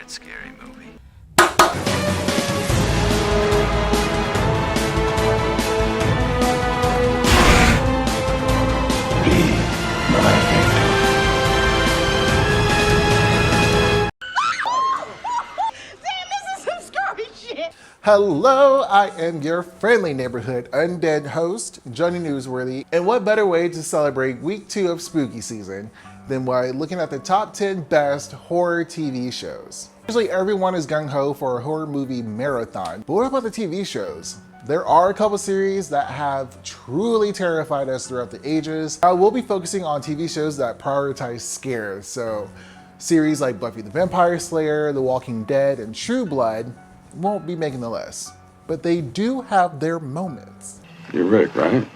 that scary movie. Hello, I am your friendly neighborhood undead host, Johnnie Newsworthy, and what better way to celebrate week 2 of spooky season than by looking at the top 10 best horror TV shows. Usually everyone is gung-ho for a horror movie marathon, but what about the TV shows? There are a couple series that have truly terrified us throughout the ages. I will be focusing on TV shows that prioritize scares, so series like Buffy the Vampire Slayer, The Walking Dead, and True Blood won't be making the list, but they do have their moments. You're Rick, right?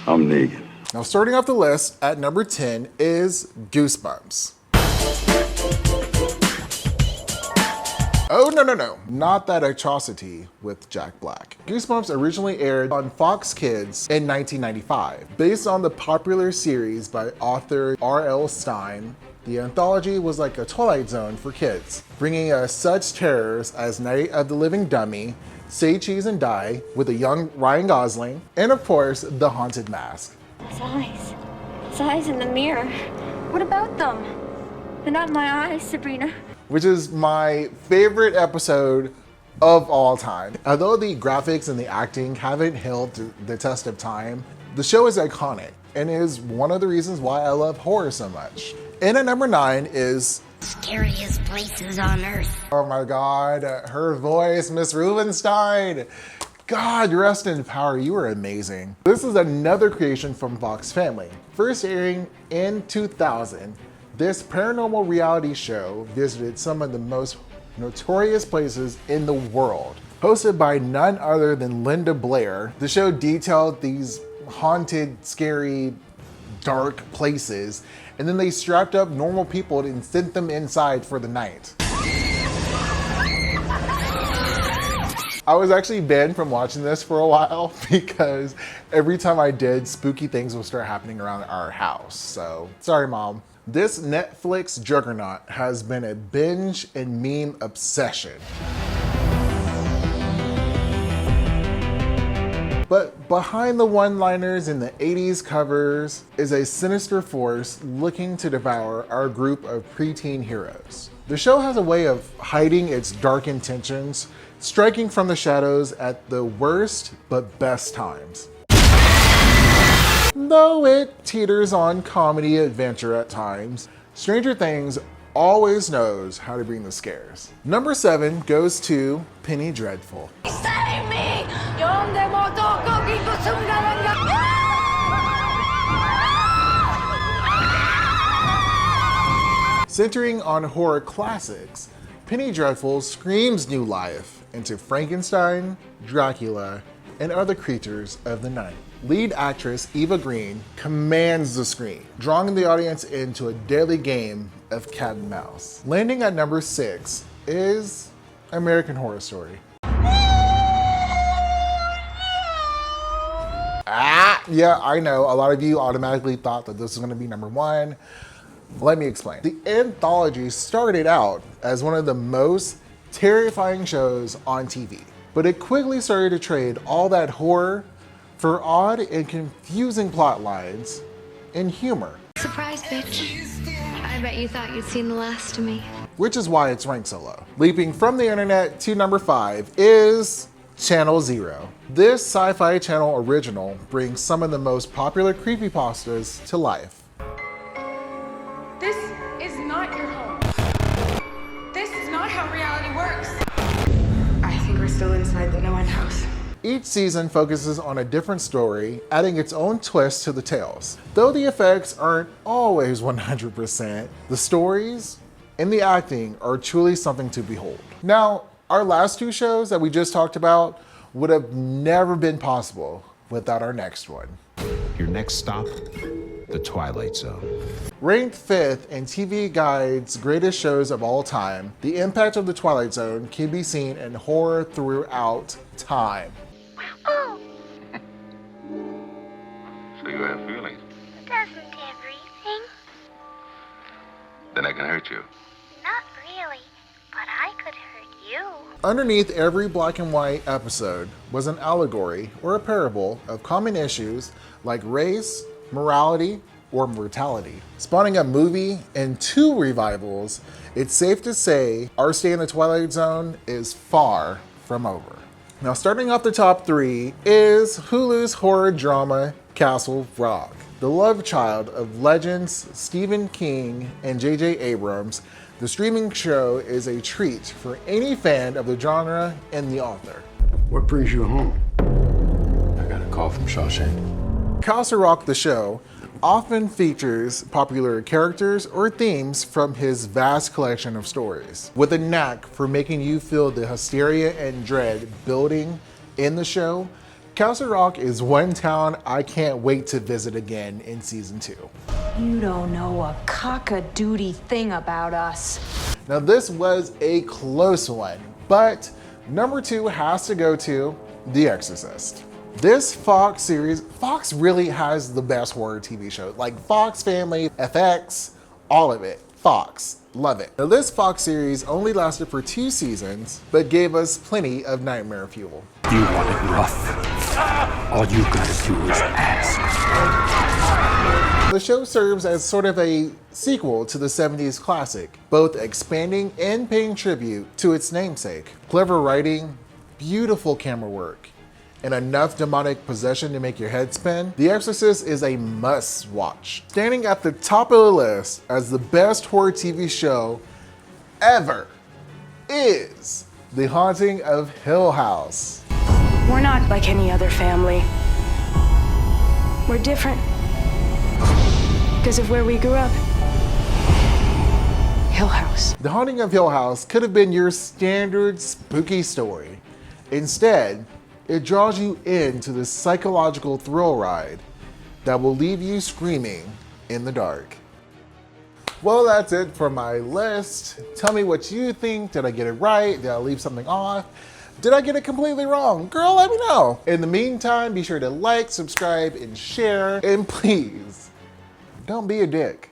I'm Negan. Now, starting off the list at number 10 is Goosebumps. Oh, no, not that atrocity with Jack Black. Goosebumps originally aired on Fox Kids in 1995. Based on the popular series by author R.L. Stine, the anthology was like a Twilight Zone for kids, bringing us such terrors as Night of the Living Dummy, Say Cheese and Die with a young Ryan Gosling, and of course, The Haunted Mask. His eyes in the mirror. What about them? They're not my eyes, Sabrina. Which is my favorite episode of all time. Although the graphics and the acting haven't held the test of time, the show is iconic and is one of the reasons why I love horror so much. And at number 9 is Scariest Places on Earth. Oh my God, her voice, Miss Rubenstein. God, rest in power, you are amazing. This is another creation from Vox Family. First airing in 2000, this paranormal reality show visited some of the most notorious places in the world. Hosted by none other than Linda Blair, the show detailed these haunted, scary, dark places, and then they strapped up normal people and sent them inside for the night. I was actually banned from watching this for a while because every time I did, spooky things would start happening around our house. So, sorry, Mom. This Netflix juggernaut has been a binge and meme obsession. But behind the one-liners in the 80s covers is a sinister force looking to devour our group of preteen heroes. The show has a way of hiding its dark intentions, striking from the shadows at the worst but best times. Though it teeters on comedy adventure at times, Stranger Things always knows how to bring the scares. Number 7 goes to Penny Dreadful. Save me! Centering on horror classics, Penny Dreadful screams new life into Frankenstein, Dracula, and other creatures of the night. Lead actress Eva Green commands the screen, drawing the audience into a deadly game of cat and mouse. Landing at number 6 is American Horror Story. Yeah, I know, a lot of you automatically thought that this was gonna be number 1. Let me explain. The anthology started out as one of the most terrifying shows on TV, but it quickly started to trade all that horror for odd and confusing plot lines and humor. Surprise, bitch. I bet you thought you'd seen the last of me. Which is why it's ranked so low. Leaping from the internet to number 5 is Channel Zero. This sci-fi channel original brings some of the most popular creepypastas to life. This is not your home. This is not how reality works. I think we're still inside the no-one house. Each season focuses on a different story, adding its own twist to the tales. Though the effects aren't always 100%, the stories and the acting are truly something to behold. Now, our last 2 shows that we just talked about would have never been possible without our next one. Your next stop, the Twilight Zone. Ranked 5th in TV Guide's greatest shows of all time, the impact of the Twilight Zone can be seen in horror throughout time. So you have feelings? Doesn't everything? Then I can hurt you. Not really. Underneath every black and white episode was an allegory or a parable of common issues like race, morality, or mortality. Spawning a movie and 2 revivals, it's safe to say our stay in the Twilight Zone is far from over. Now, starting off the top 3 is Hulu's horror drama Castle Rock. The love child of legends Stephen King and J.J. Abrams, the streaming show is a treat for any fan of the genre and the author. What brings you home? I got a call from Shawshank. Castle Rock, the show, often features popular characters or themes from his vast collection of stories. With a knack for making you feel the hysteria and dread building in the show, Castle Rock is one town I can't wait to visit again in season 2. You don't know a cock-a-doodle thing about us. Now, this was a close one, but number 2 has to go to The Exorcist. This Fox series, Fox really has the best horror TV show. Like Fox Family, FX, all of it. Fox, love it. Now, this Fox series only lasted for 2 seasons, but gave us plenty of nightmare fuel. You want it rough. All you gotta do is ask. The show serves as sort of a sequel to the 70s classic, both expanding and paying tribute to its namesake. Clever writing, beautiful camera work, and enough demonic possession to make your head spin, The Exorcist is a must watch. Standing at the top of the list as the best horror TV show ever is The Haunting of Hill House. We're not like any other family. We're different because of where we grew up. Hill House. The Haunting of Hill House could have been your standard spooky story. Instead, it draws you into this psychological thrill ride that will leave you screaming in the dark. Well, that's it for my list. Tell me what you think. Did I get it right? Did I leave something off? Did I get it completely wrong? Girl, let me know. In the meantime, be sure to like, subscribe, and share. And please, don't be a dick.